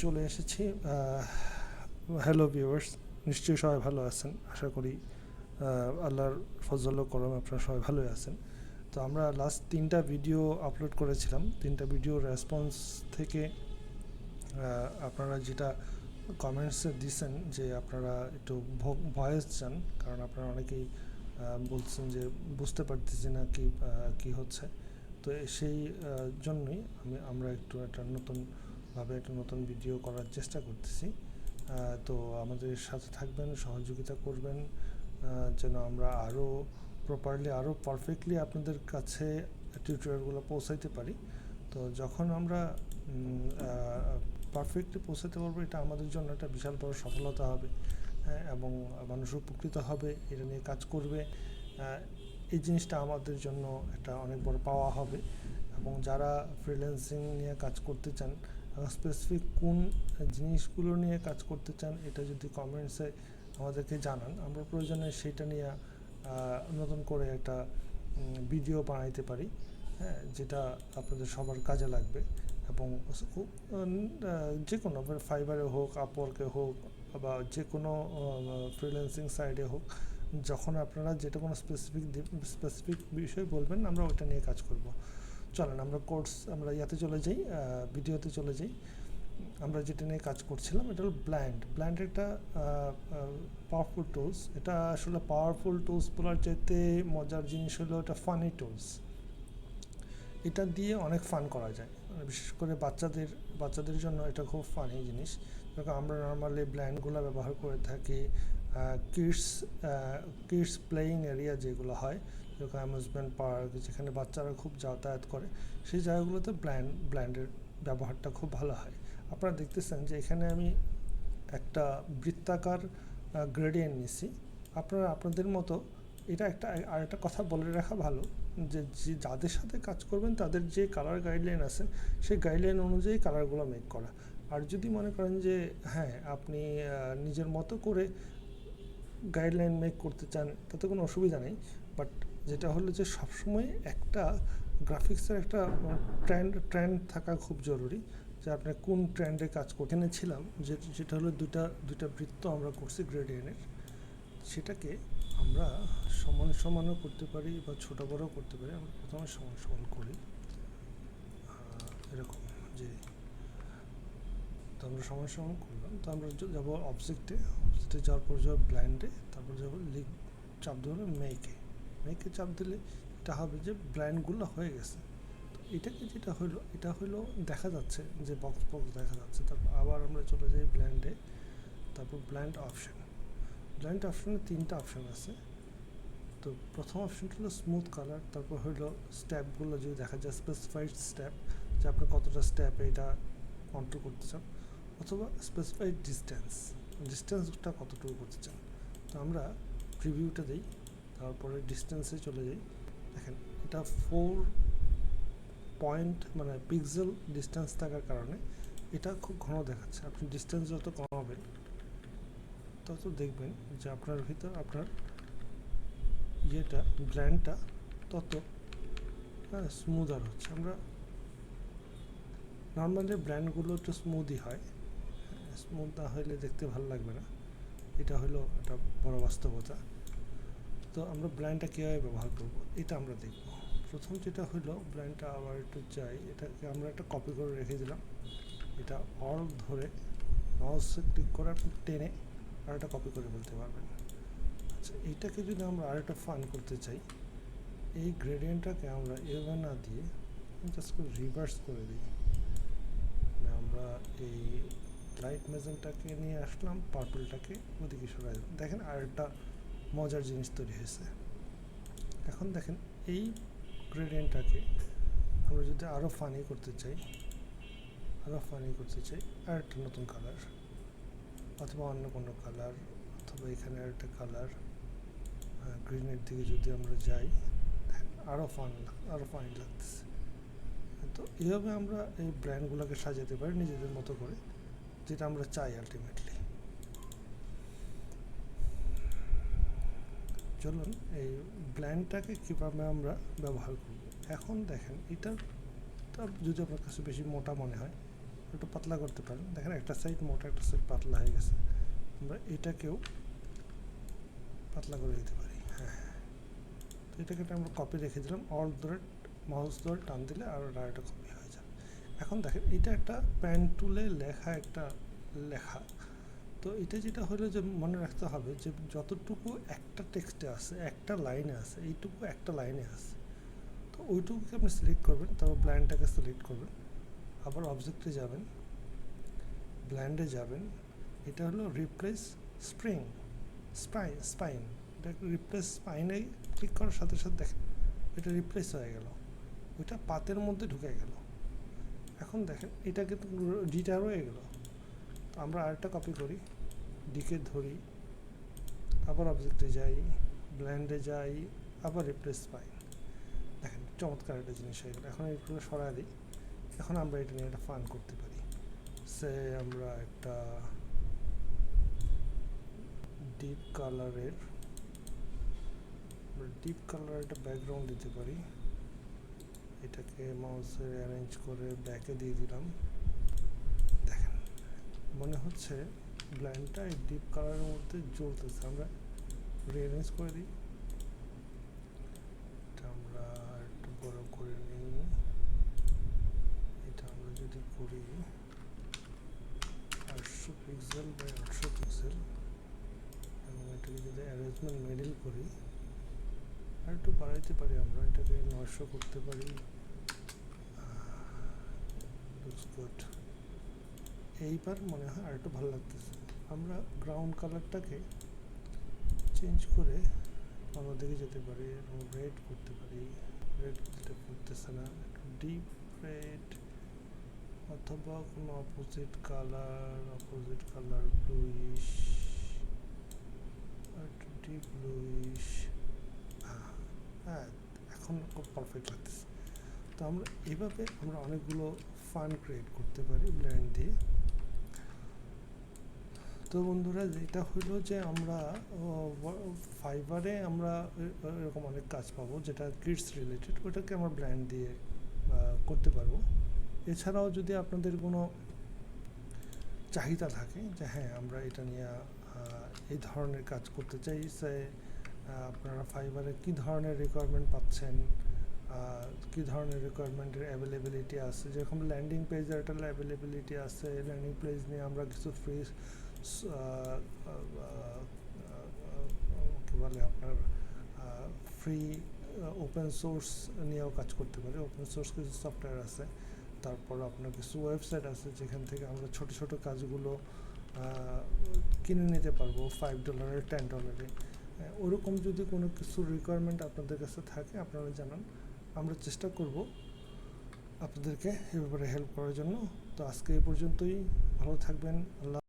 চলে এসেছি। Hello viewers, নিশ্চয়ই সবাই ভালো আছেন। আশা করি আল্লাহর ফজল ও করম আপনারা সবাই ভালোই আছেন। তো আমরা লাস্ট 3টা ভিডিও আপলোড করেছিলাম। 3টা ভিডিও রেসপন্স থেকে আপনারা যেটা কমেন্টসে দিয়েছেন যে আপনারা একটু ভয়েস চান, কারণ আপনারা অনেকেই বলছেন যে বুঝতে পারতেছি না কি হচ্ছে। তো সেই জন্যই আমরা একটু একটা নতুন ভিডিও করার চেষ্টা করতেছি। তো আমাদের সাথে থাকবেন, সহযোগিতা করবেন যেন আমরা আরও প্রপারলি, আরও পারফেক্টলি আপনাদের কাছে টিউটোরিয়ালগুলো পৌঁছাইতে পারি। তো যখন আমরা পারফেক্টলি পৌঁছাতে পারবো, এটা আমাদের জন্য একটা বিশাল বড় সফলতা হবে, এবং মানুষ উপকৃত হবে, এটা নিয়ে কাজ করবে। এই জিনিসটা আমাদের জন্য একটা অনেক বড় পাওয়া হবে। এবং যারা ফ্রিল্যান্সিং নিয়ে কাজ করতে চান, স্পেসিফিক কোন জিনিসগুলো নিয়ে কাজ করতে চান, এটা যদি কমেন্টসে আমাদেরকে জানান, আমরা প্রয়োজনে সেটা নিয়ে নতুন করে একটা ভিডিও বানাইতে পারি, যেটা আপনাদের সবার কাজে লাগবে। এবং যে কোনো ফাইবারে হোক, আপওয়ার্কে হোক, বা যে কোনো ফ্রিল্যান্সিং সাইটে হোক, যখন আপনারা যেটা কোনো স্পেসিফিক বিষয় বলবেন, আমরা ওইটা নিয়ে কাজ করব। চলেন আমরা চলে যাই, ভিডিওতে চলে যাই। আমরা যেটা নিয়ে কাজ করছিলাম এটা হলো ব্ল্যান্ড একটা পাওয়ারফুল টুলস। এটা আসলে পাওয়ারফুল টুলস বলার চাইতে মজার জিনিস হলো এটা ফানি টুলস। এটা দিয়ে অনেক ফান করা যায়, বিশেষ করে বাচ্চাদের জন্য এটা খুব ফানি জিনিস। আমরা নর্মালি ব্ল্যান্ডগুলো ব্যবহার করে থাকি কিডস প্লেয়িং এরিয়া যেগুলো হয়, যেরকম অ্যামিউজমেন্ট পার্ক, যেখানে বাচ্চারা খুব যাতায়াত করে, সেই জায়গাগুলোতে ব্ল্যান্ডের ব্যবহারটা খুব ভালো হয়। আপনারা দেখতেছেন যে এখানে আমি একটা বৃত্তাকার গ্রেডিয়েন্ট নিছি। আপনারা আপনাদের মতো এটা আরেকটা কথা বলে রাখা ভালো যে যাদের সাথে কাজ করবেন তাদের যে কালার গাইডলাইন আছে, সেই গাইডলাইন অনুযায়ী কালারগুলো মেক করা। আর যদি মনে করেন যে হ্যাঁ আপনি নিজের মতো করে গাইডলাইন মেক করতে চান, তাতে কোনো অসুবিধা নেই। বাট যেটা হলো যে সবসময় একটা গ্রাফিক্সের একটা ট্রেন্ড থাকা খুব জরুরি, যে আপনি কোন ট্রেন্ডে কাজ করতে ছিলাম। যেটা হলো দুইটা বৃত্ত আমরা করছি গ্রেডিয়েন্টের, সেটাকে আমরা সমানও করতে পারি বা ছোটো বড়ও করতে পারি। আমরা প্রথমে সমান করি এরকম, যে তো আমরা সমান করলাম। তো আমরা যাবো অবজেক্টে যাওয়ার পর যাবো ব্ল্যান্ডে, তারপর যাবো চাপ ধরে মেকে চাপ দিলে এটা হবে যে ব্ল্যান্ডগুলো হয়ে গেছে। তো এটা হলো দেখা যাচ্ছে যে বক্স দেখা যাচ্ছে। তারপর আবার আমরা চলে যাই ব্ল্যান্ডে, তারপর ব্ল্যান্ড অপশানে 3টা অপশান আছে। তো প্রথম অপশানটা হলো স্মুথ কালার, তারপর হলো স্টেপগুলো যদি দেখা যায় স্পেসিফাইড স্টেপ, যে আপনি কতটা স্টেপে এটা কন্ট্রোল করতে চান, অথবা স্পেসিফাইড ডিস্টেন্সটা কতটুকু করতে চান। তো আমরা প্রিভিউটা দিই, তারপরে ডিস্টেন্সে চলে যাই। দেখেন এটা 4 পয়েন্ট মানে পিক্সেল ডিস্টেন্স থাকার কারণে এটা খুব ঘন দেখাচ্ছে। আপনি ডিস্টেন্স যত কমাবেন তত দেখবেন যে আপনার ভিতর আপনার ব্ল্যান্ডটা তত স্মুদার হচ্ছে। আমরা নর্মালি ব্ল্যান্ডগুলো একটু স্মুথই হয়, স্মুথ না হলে দেখতে ভালো লাগবে না। এটা হলো একটা বড় বাস্তবতা। তো আমরা ব্ল্যান্ডটা কীভাবে ব্যবহার করব এটা আমরা দেখব। প্রথম যেটা হলো ব্ল্যান্ডটা আবার একটু চাই, এটাকে আমরা একটা কপি করে রেখে দিলাম। এটা অল ধরে মাউসে ক্লিক করে আপনি টেনে আর একটা কপি করে ফেলতে পারবেন। আচ্ছা, এইটাকে যদি আমরা আরেকটা ফান করতে চাই, এই গ্রেডিয়েন্টটাকে আমরা এভাবে না দিয়ে জাস্ট করে রিভার্স করে দিই। আমরা এই লাইট মেজেন্টাকে নিয়ে আসলাম, পার্পলটাকে ওদিকে সরাই। দেখেন আরেকটা মজার জিনিস তৈরি হয়েছে। এখন দেখেন এই গ্রেডিয়েন্টটাকে আমরা যদি আরও ফানি করতে চাই, আর একটা নতুন কালার অথবা অন্য কোনো কালার, অথবা এখানে আরেকটা কালার গ্রিনের দিকে যদি আমরা যাই, আরও ফানি লাগতেছে। তো এইভাবে আমরা এই ব্র্যান্ডগুলোকে সাজাতে পারি নিজেদের মতো করে, যেটা আমরা চাই আলটিমেটলি। চলুন এই ব্ল্যান্ডটাকে কীভাবে আমরা ব্যবহার করব। এখন দেখেন এটা যদি আপনার কাছে বেশি মোটা মনে হয়, একটু পাতলা করতে পারেন। দেখেন একটা সাইড মোটা, একটা সাইড পাতলা হয়ে গেছে। আমরা এটাকেও পাতলা করে দিতে পারি। হ্যাঁ, তো এটাকে আমরা কপি রেখে দিলাম। অল ধরে মাউস ধরে টান দিলে আর একটা কপি হয়ে যাবে। এখন দেখেন এটা একটা পেন টুলে লেখা একটা লেখা। তো এটা যেটা হলো যে মনে রাখতে হবে যে যতটুকু একটা টেক্সটে আছে, একটা লাইনে আছে, এইটুকু একটা লাইনে আছে। তো ওইটুকুকে আপনি সিলেক্ট করবেন, তারপর ব্ল্যান্ডটাকে সিলেক্ট করবেন, আবার অবজেক্টে যাবেন, ব্ল্যান্ডে যাবেন। এটা হলো রিপ্লেস স্পাইন। এটা রিপ্লেস স্পাইনে ক্লিক করার সাথে সাথে দেখেন এটা রিপ্লেস হয়ে গেল, ওইটা পাতের মধ্যে ঢুকে গেল। এখন দেখেন এটা কিন্তু ডিটা রয়ে গেল। তো আমরা আরেকটা কপি করি, ডিকে ধরি, আবার অবজেক্টে যাই, ব্ল্যান্ডে যাই, আবার রিপ্লেস স্পাইন। দেখেন চমৎকার একটা জিনিস হয়ে গেল। এখন এগুলো সরাই দিই। এখন আমরা এটা নিয়ে একটা ফান করতে পারি। সে আমরা একটা ডিপ কালারের একটা ব্যাকগ্রাউন্ড দিতে পারি। এটাকে মাউসে অ্যারেঞ্জ করে ব্যাকে দিয়ে দিলাম। দেখেন মনে হচ্ছে ব্ল্যান্ডটা এই ডিপ কালারের মধ্যে জ্বলতেছে। আমরা রিঅ্যারেঞ্জ করে দিই। এটা আমরা একটু বড় করে নিই। এটা আমরা যদি করি 800 পিক্সেল বাই 800 পিক্সেল, এবং এটাকে যদি অ্যারেঞ্জমেন্ট মিডল করি, আর একটু বাড়াইতে পারি, আমরা এটাকে 900 করতে পারি। Looks good. এইবার মনে হয় আর একটু ভালো লাগতেছে। আমরা গ্রাউন্ড কালারটাকে চেঞ্জ করে অন্যদিকে যেতে পারি এবং রেড করতে পারি। রেড যেটা করতেছে না, একটু ডিপ রেড অথবা কোনো অপোজিট কালার ব্লুইশ, একটু ডিপ ব্লুইশ। হ্যাঁ, এখন খুব পারফেক্ট লাগতেছে। তো আমরা এইভাবে আমরা অনেকগুলো ফান ক্রিয়েট করতে পারি ব্ল্যান্ড দিয়ে। তো বন্ধুরা, যেটা হলো যে আমরা ফাইবারে আমরা এরকম অনেক কাজ পাবো যেটা কিডস রিলেটেড, ওটাকে আমরা ব্ল্যান্ড দিয়ে করতে পারবো। এছাড়াও যদি আপনাদের কোনো চাহিদা থাকে যে হ্যাঁ আমরা এটা নিয়ে এই ধরনের কাজ করতে চাই, সে আপনারা ফাইবারে কী ধরনের রিকোয়ারমেন্ট পাচ্ছেন, কী ধরনের রিকোয়ারমেন্টের অ্যাভেলেবিলিটি আছে, যেরকম ল্যান্ডিং পেজের একটা অ্যাভেলেবিলিটি আছে, ল্যান্ডিং পেজ নিয়ে আমরা কিছু ফ্রি কী বলে আপনার ফ্রি ওপেন সোর্স নিয়েও কাজ করতে পারি। ওপেন সোর্স কিছু সফটওয়্যার আছে। তারপর আপনার কিছু ওয়েবসাইট আছে যেখান থেকে আমরা ছোট ছোট কাজগুলো কিনে নিতে পারবো $5 $10। ওরকম যদি কোনো কিছু রিকোয়ারমেন্ট আপনাদের কাছে থাকে আপনারা জানান, আমরা চেষ্টা করব আপনাদেরকে এ ব্যাপারে হেল্প করার জন্য। তো আজকে এই পর্যন্তই, ভালো থাকবেন। আল্লাহ।